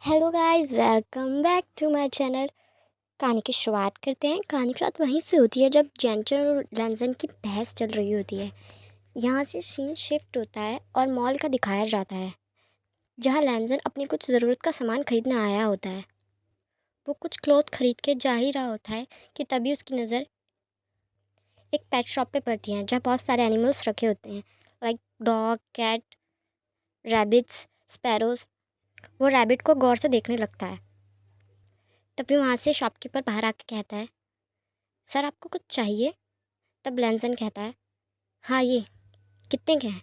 Hello guys, welcome back to my channel. कहानी की शुरुआत करते हैं। कहानी की शुरुआत वहीं से होती है जब जेंचन और लैंजन की बहस चल रही होती है। यहाँ से सीन शिफ्ट होता है और मॉल का दिखाया जाता है, जहाँ लैंजन अपनी कुछ ज़रूरत का सामान खरीदने आया होता है। वो कुछ क्लॉथ खरीद के जा ही रहा होता है कि तभी उसकी नज़र एक पेट शॉप पे पड़ती है, जहाँ बहुत सारे एनिमल्स रखे होते हैं, like dog, cat, rabbits, sparrows. वो रैबिट को गौर से देखने लगता है। तभी वहाँ से शॉपकीपर बाहर आके कहता है, सर आपको कुछ चाहिए? तब लैंसन कहता है, हाँ ये कितने के हैं?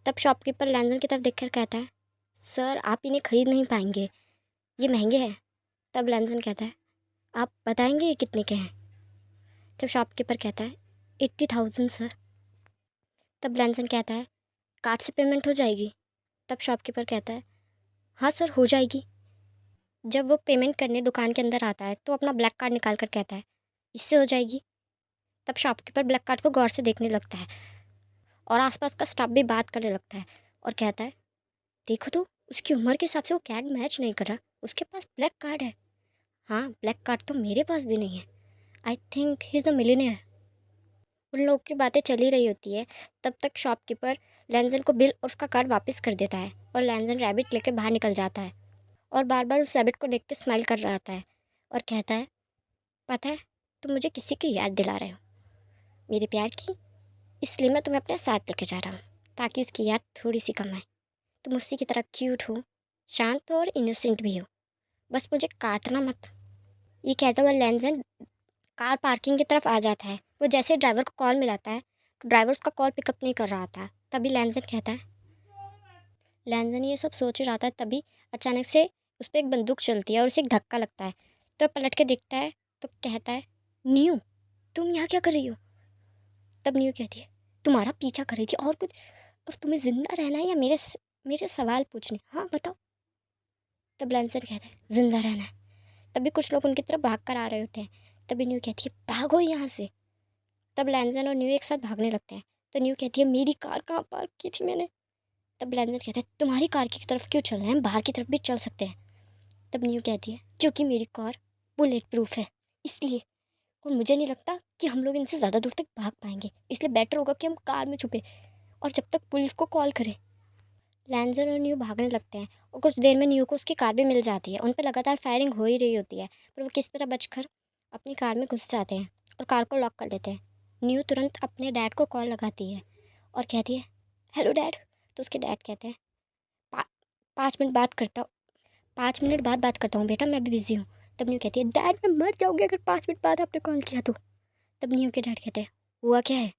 तब शॉपकीपर लैंसन की तरफ देखकर कहता है, सर आप इन्हें खरीद नहीं पाएंगे, ये महंगे हैं। तब लैंसन कहता है, आप बताएंगे ये कितने के हैं? तब शॉपकीपर कहता है, 80,000 सर। तब लैंसन कहता है, कार्ड से पेमेंट हो जाएगी? तब शॉपकीपर कहता है, हाँ सर हो जाएगी। जब वो पेमेंट करने दुकान के अंदर आता है तो अपना ब्लैक कार्ड निकाल कर कहता है, इससे हो जाएगी? तब शॉपकीपर ब्लैक कार्ड को गौर से देखने लगता है और आसपास का स्टाफ भी बात करने लगता है और कहता है, देखो तो उसकी उम्र के हिसाब से वो कैट मैच नहीं कर रहा, उसके पास ब्लैक कार्ड है। हाँ, ब्लैक कार्ड तो मेरे पास भी नहीं है। I think he is a millionaire. उन लोगों की बातें चली रही होती है। तब तक शॉपकीपर लैंजन को बिल और उसका कार्ड वापस कर देता है और लैंजन रैबिट लेके बाहर निकल जाता है और बार बार उस रैबिट को देख के स्माइल कर रहा होता है और कहता है, पता है तुम मुझे किसी की याद दिला रहे हो, मेरे प्यार की। इसलिए मैं तुम्हें अपने साथ लेके जा रहा हूँ ताकि उसकी याद थोड़ी सी कम आए। तुम उसी की तरह क्यूट हो, शांत हो और इनोसेंट भी हो, बस मुझे काटना मत। ये कहता हुआ लैंजन कार पार्किंग की तरफ आ जाता है। वो जैसे ड्राइवर को कॉल मिलाता है तो ड्राइवर उसका कॉल पिकअप नहीं कर रहा था। तभी लैंजन कहता है, लैंजन ये सब सोच ही रहा था, तभी अचानक से उस पर एक बंदूक चलती है और उसे एक धक्का लगता है। तो पलट के देखता है तो कहता है, न्यू तुम यहाँ क्या कर रही हो? तब न्यू कहती है, तुम्हारा पीछा कर रही थी और कुछ, और तुम्हें ज़िंदा रहना है या मेरे सवाल पूछने? हाँ बताओ। तब लैंसर कहता है, ज़िंदा रहना है। तभी कुछ लोग उनकी तरफ भाग कर आ रहे होते हैं। तभी न्यू कहती है, भागो यहाँ से। तब लैंजन और न्यू एक साथ भागने लगते हैं। तो न्यू कहती है, मेरी कार कहाँ पार्क की थी मैंने? तब लैंजन कहता है, तुम्हारी कार की तरफ क्यों चल रहे हैं, बाहर की तरफ भी चल सकते हैं। तब न्यू कहती है, क्योंकि मेरी कार बुलेट प्रूफ है, इसलिए। और मुझे नहीं लगता कि हम लोग इनसे ज़्यादा दूर तक भाग पाएंगे, इसलिए बेटर होगा कि हम कार में छुपे और जब तक पुलिस को कॉल करें। लैंजर और न्यू भागने लगते हैं और कुछ देर में न्यू को उसकी कार भी मिल जाती है। उन पर लगातार फायरिंग हो ही रही होती है, पर वो किस तरह बचकर अपनी कार में घुस जाते हैं और कार को लॉक कर लेते हैं। न्यू तुरंत अपने डैड को कॉल लगाती है और कहती है, हेलो डैड। तो उसके डैड कहते हैं, "पा, 5 मिनट बात करता हूँ, 5 मिनट बाद बात करता हूँ बेटा, मैं अभी बिज़ी हूँ। तब न्यू कहती है, डैड मैं मर जाऊँगी अगर 5 मिनट बाद आपने कॉल किया तो। तब न्यू के डैड कहते हैं, हुआ क्या है?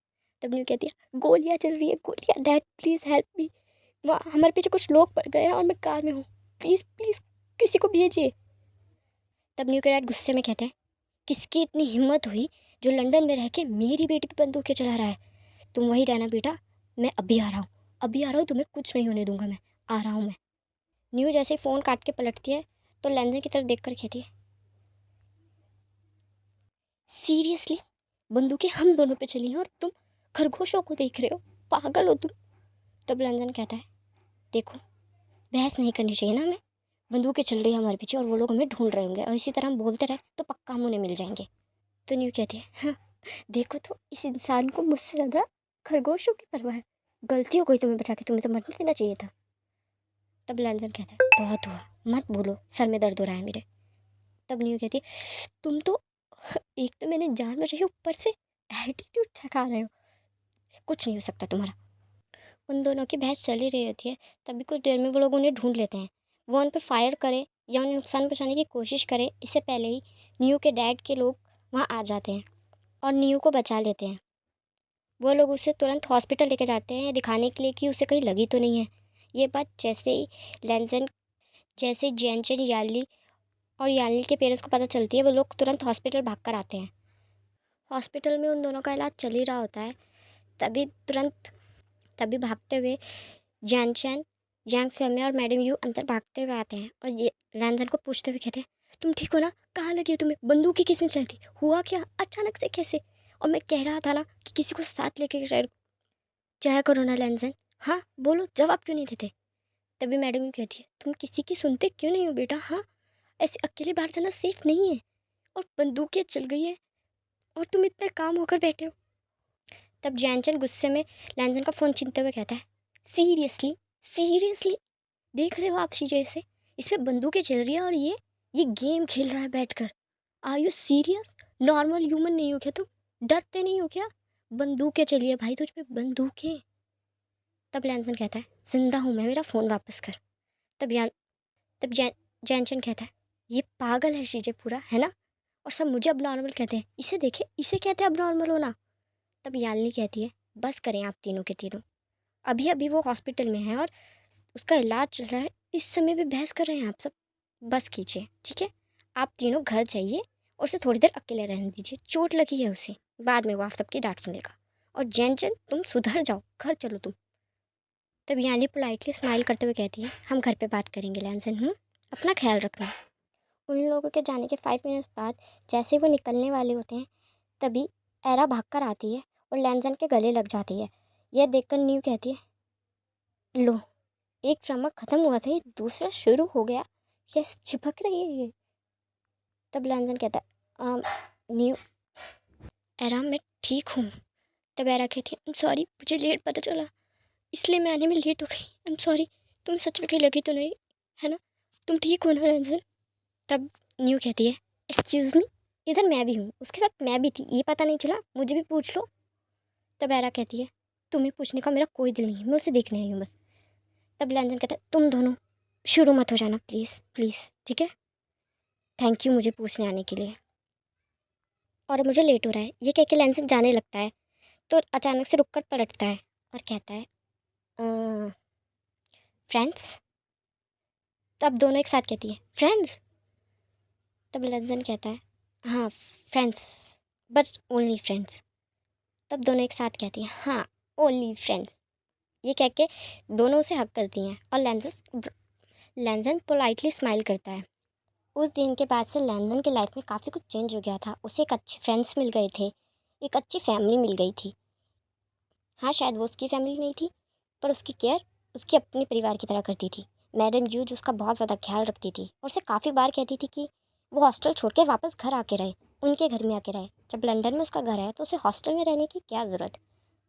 तब न्यू कहती है, गोलियाँ चल रही है, गोलियाँ, डैड प्लीज़ हेल्प मी, वहाँ हमारे पीछे कुछ लोग पड़ गए हैं और मैं कार में हूँ, प्लीज़ प्लीज़ किसी को भेजिए। तब न्यू के डैड गुस्से में कहते हैं, किसकी इतनी हिम्मत हुई जो लंदन में रह के मेरी बेटी पे बंदूकें चला रहा है? तुम वहीं रहना बेटा, मैं अभी आ रहा हूँ, अभी आ रहा हूँ, तुम्हें कुछ नहीं होने दूंगा, मैं आ रहा हूँ मैं। न्यू जैसे ही फ़ोन काट के पलटती है तो लैंजन की तरफ देख कर कहती है, सीरियसली बंदूकें हम दोनों पे चली हैं और तुम खरगोशों को देख रहे हो, पागल हो तुम? तब लैंजन कहता है, देखो बहस नहीं करनी चाहिए ना हमें, बंदूकें चल रही है हमारे पीछे और वो लोग हमें ढूंढ रहे होंगे और इसी तरह हम बोलते रहे तो पक्का हम उन्हें मिल जाएंगे। तो न्यू कहती है, हाँ, देखो तो इस इंसान को मुझसे ज़्यादा खरगोशों की परवाह है, गलती हो गई तुम्हें बचा के, तुम्हें तो मरने देना चाहिए था। तब लैंजन कहता है, बहुत हुआ, मत बोलो, सर में दर्द हो रहा है मेरे। तब न्यू कहती है, तुम तो, एक तो मैंने जान बचाई, ऊपर से एटीट्यूड दिखा रहे हो, कुछ नहीं हो सकता तुम्हारा। उन दोनों की बहस चल ही रही होती है। तभी कुछ देर में वो लोग उन्हें ढूंढ लेते हैं। वो उन पर फायर करे या उन्हें नुकसान पहुंचाने की कोशिश करे, इससे पहले ही न्यू के डैड के लोग वहाँ आ जाते हैं और न्यू को बचा लेते हैं। वो लोग उसे तुरंत हॉस्पिटल लेके जाते हैं दिखाने के लिए कि उसे कहीं लगी तो नहीं है। ये बात जैसे ही लैंजन, जैसे जैनचन याली और याली के पेरेंट्स को पता चलती है, वो लोग तुरंत हॉस्पिटल भाग कर आते हैं। हॉस्पिटल में उन दोनों का इलाज चल ही रहा होता है। तभी तुरंत, तभी भागते हुए जैनचन, जैंग फेमे और मैडम यू अंदर भागते हुए आते हैं और ये लैंजन को पूछते हुए कहते हैं, तुम ठीक हो ना, कहाँ लगी हो तुम्हें, बंदूक की किसने चलाई थी, हुआ क्या, अचानक से कैसे? और मैं कह रहा था ना कि किसी को साथ लेके जाया करो ना लैंजन। हाँ बोलो, जवाब क्यों नहीं देते? तभी मैडम यूँ कहती है, तुम किसी की सुनते क्यों नहीं हो बेटा? हाँ, ऐसे अकेले बाहर जाना सेफ नहीं है, और बंदूकें चल गई है और तुम इतने काम होकर बैठे हो। तब जैनचन गुस्से में लैंजन का फ़ोन छीनते हुए कहता है, सीरियसली सीरियसली देख रहे हो आप चीज़ें इसे? इसमें बंदूकें चल रही है और ये गेम खेल रहा है बैठकर। Are you serious? Normal human नहीं हो क्या तुम? डरते नहीं हो क्या? बंदूकें चली है भाई तुझ पे, बंदूकें। तब लैंसन कहता है, जिंदा हूँ मैं, मेरा फ़ोन वापस कर। तब यान तब जैनचन कहता है, ये पागल है शीजे पूरा, है ना? और सब मुझे अब नॉर्मल कहते हैं, इसे देखे, इसे कहते हैं अब नॉर्मल होना। तब यालनी कहती है, बस करें आप तीनों के तीनों, अभी अभी वो हॉस्पिटल में है और उसका इलाज चल रहा है, इस समय भी बहस कर रहे हैं आप सब। बस कीजिए, ठीक है? आप तीनों घर जाइए और उसे थोड़ी देर अकेले रहने दीजिए, चोट लगी है उसे, बाद में वो आप सबकी डांट सुनेगा। और जैनचन तुम सुधर जाओ, घर चलो तुम। तब यानी पोलाइटली स्माइल करते हुए कहती है, हम घर पे बात करेंगे लैंसन, अपना ख्याल रखना। उन लोगों के जाने के 5 मिनट्स बाद जैसे ही वो निकलने वाले होते हैं, तभी एरा भागकर आती है और लैंसन के गले लग जाती है। यह देखकर न्यू कहती है, लो, एक ड्रामा ख़त्म हुआ था, ये दूसरा शुरू हो गया, कैसे चिपक रही है ये। तब लैंसन कहता है, न्यू, एरा मैं ठीक हूँ। तब एरा कहती है, आई एम सॉरी, मुझे लेट पता चला, इसलिए मैं आने में लेट हो गई, आई एम सॉरी। तुम्हें सच में कहीं लगी तो नहीं, है ना? तुम ठीक हो ना लैंसन? तब न्यू कहती है, एक्सक्यूज़ मी, इधर मैं भी हूँ, उसके साथ मैं भी थी, ये पता नहीं चला? मुझे भी पूछ लो। तब एरा कहती है, तुम्हें पूछने का मेरा कोई दिल नहीं है, मैं उसे देखने आई हूँ बस। तब लैंसन कहता है, तुम दोनों शुरू मत हो जाना प्लीज़ प्लीज़, ठीक है? थैंक यू मुझे पूछने आने के लिए, और मुझे लेट हो रहा है। ये कह के लैंसन जाने लगता है तो अचानक से रुक कर पलटता है और कहता है, फ्रेंड्स? तब दोनों एक साथ कहती है, फ्रेंड्स? तब लैंसन कहता है, हाँ फ्रेंड्स, बट ओनली फ्रेंड्स। तब दोनों एक साथ कहती हैं, हाँ ओनली फ्रेंड्स। ये कह के दोनों उसे हक करती हैं और लैंसन पोलाइटली स्माइल करता है। उस दिन के बाद से लैंसन के लाइफ में काफ़ी कुछ चेंज हो गया था। उसे एक अच्छे फ्रेंड्स मिल गए थे, एक अच्छी फैमिली मिल गई थी। हाँ, शायद वो उसकी फैमिली नहीं थी, पर उसकी केयर उसके अपने परिवार की तरह करती थी। मैडम जू जो उसका बहुत ज़्यादा ख्याल रखती थी और उसे काफ़ी बार कहती थी कि वो हॉस्टल छोड़ के वापस घर आके रहे, उनके घर में आके रहे। जब लंदन में उसका घर है तो उसे हॉस्टल में रहने की क्या ज़रूरत।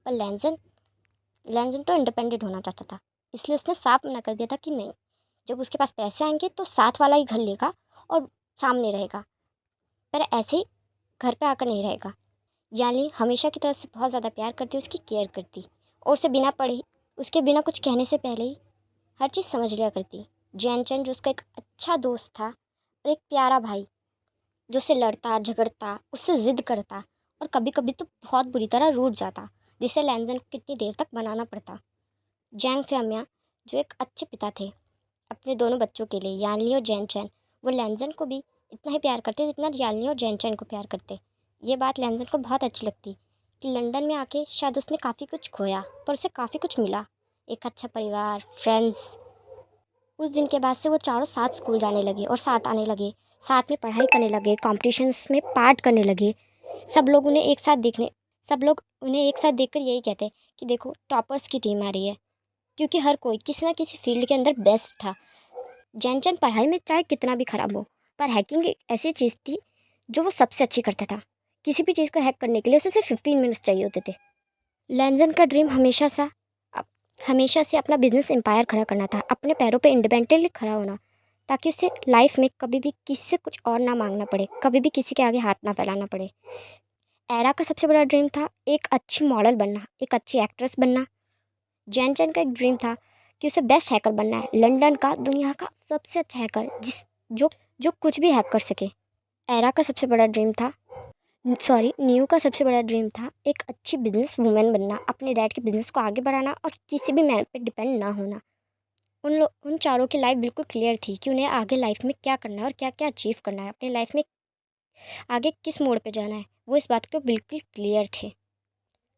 पर लैंसन तो इंडिपेंडेंट होना चाहता था, इसलिए उसने साफ मना कर दिया था कि नहीं, जब उसके पास पैसे आएंगे तो साथ वाला ही घर लेगा और सामने रहेगा, पर ऐसे ही घर पे आकर नहीं रहेगा। यानी हमेशा की तरह से बहुत ज़्यादा प्यार करती, उसकी केयर करती और उसे बिना पढ़े, उसके बिना कुछ कहने से पहले ही हर चीज़ समझ लिया करती। जैनचंद जो उसका एक अच्छा दोस्त था और एक प्यारा भाई, जो उससे लड़ता झगड़ता, उससे ज़िद करता और कभी कभी तो बहुत बुरी तरह रूठ जाता, जिसे लैंजन को कितनी देर तक बनाना पड़ता। जैंग फ्यामिया जो एक अच्छे पिता थे अपने दोनों बच्चों के लिए, यानली और जैनचैन, वो लैंजन को भी इतना ही प्यार करते जितना यानली और जैनचैन को प्यार करते। ये बात लैंजन को बहुत अच्छी लगती कि लंदन में आके शायद उसने काफ़ी कुछ खोया पर उसे काफ़ी कुछ मिला, एक अच्छा परिवार, फ्रेंड्स। उस दिन के बाद से वो चारों साथ स्कूल जाने लगे और साथ आने लगे, साथ में पढ़ाई करने लगे, कॉम्पिटिशन्स में पार्ट करने लगे। सब लोग उन्हें एक साथ देखने सब लोग उन्हें एक साथ देखकर यही कहते कि देखो टॉपर्स की टीम आ रही है, क्योंकि हर कोई किसी ना किसी फील्ड के अंदर बेस्ट था। जैनचंद पढ़ाई में चाहे कितना भी ख़राब हो, पर हैकिंग एक ऐसी चीज़ थी जो वो सबसे अच्छी करता था। किसी भी चीज़ को हैक करने के लिए उसे सिर्फ 15 मिनट्स चाहिए होते थे। लैंजन का ड्रीम हमेशा से अपना बिजनेस एम्पायर खड़ा करना था, अपने पैरों पे इंडिपेंडेंटली खड़ा होना, ताकि उसे लाइफ में कभी भी किसी से कुछ और ना मांगना पड़े, कभी भी किसी के आगे हाथ ना फैलाना पड़े। एरा का सबसे बड़ा ड्रीम था एक अच्छी मॉडल बनना, एक अच्छी एक्ट्रेस बनना। जैनचंद का एक ड्रीम था कि उसे बेस्ट हैकर बनना है, लंदन का, दुनिया का सबसे अच्छा हैकर, जिस जो जो कुछ भी हैक कर सके। एरा का सबसे बड़ा ड्रीम था न्यू का सबसे बड़ा ड्रीम था एक अच्छी बिजनेस वूमेन बनना, अपने डैड के बिजनेस को आगे बढ़ाना और किसी भी मैन पे डिपेंड ना होना। उन चारों की लाइफ बिल्कुल क्लियर थी कि उन्हें आगे लाइफ में क्या करना है और क्या क्या अचीव करना है, अपनी लाइफ में आगे किस मोड़ पे जाना है, वो इस बात को बिल्कुल क्लियर थे।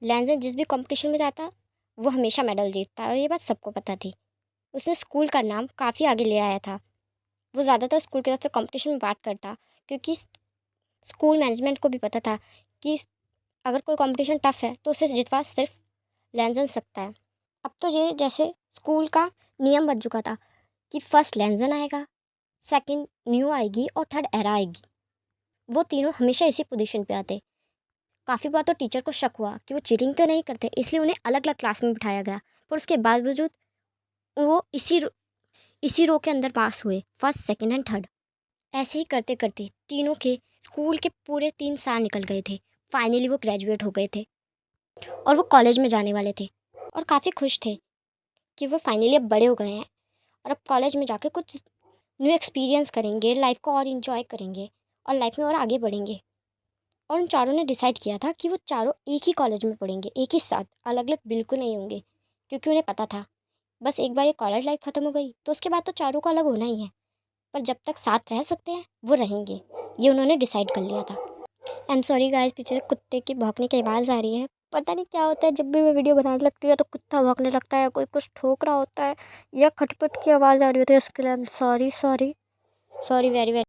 लैंजन जिस भी कंपटीशन में जाता वो हमेशा मेडल जीतता और ये बात सबको पता थी। उसने स्कूल का नाम काफ़ी आगे ले आया था। वो ज़्यादातर स्कूल की तरफ से कंपटीशन में बात करता, क्योंकि स्कूल मैनेजमेंट को भी पता था कि अगर कोई कंपटीशन टफ है तो उसे जितवा सिर्फ लैंजन सकता है। अब तो ये जैसे स्कूल का नियम बन चुका था, कि फर्स्ट लेंजन आएगा, सेकंड न्यू आएगी और थर्ड एरा आएगी। वो तीनों हमेशा इसी पोजीशन पे आते। काफ़ी बार तो टीचर को शक हुआ कि वो चीटिंग तो नहीं करते, इसलिए उन्हें अलग अलग क्लास में बिठाया गया, पर उसके बावजूद वो इसी रो के अंदर पास हुए, फर्स्ट सेकंड एंड थर्ड। ऐसे ही करते करते तीनों के स्कूल के पूरे 3 साल निकल गए थे। फाइनली वो ग्रेजुएट हो गए थे और वो कॉलेज में जाने वाले थे और काफ़ी खुश थे कि वो फाइनली अब बड़े हो गए हैं और अब कॉलेज में जाके कुछ न्यू एक्सपीरियंस करेंगे, लाइफ को और इन्जॉय करेंगे और लाइफ में और आगे बढ़ेंगे। और उन चारों ने डिसाइड किया था कि वो चारों एक ही कॉलेज में पढ़ेंगे, एक ही साथ, अलग अलग बिल्कुल नहीं होंगे, क्योंकि उन्हें पता था बस एक बार ये कॉलेज लाइफ ख़त्म हो गई तो उसके बाद तो चारों को अलग होना ही है, पर जब तक साथ रह सकते हैं वो रहेंगे, ये उन्होंने डिसाइड कर लिया था। आई एम सॉरी गाइस, पीछे से कुत्ते की भौंकने की आवाज़ आ रही है। पता नहीं क्या होता है, जब भी मैं वीडियो बनाने लगती है तो कुत्ता भौंकने लगता है, कोई कुछ ठोक रहा होता है या खटपट की आवाज़ आ रही होती है, उसके लिए I am sorry sorry sorry very very.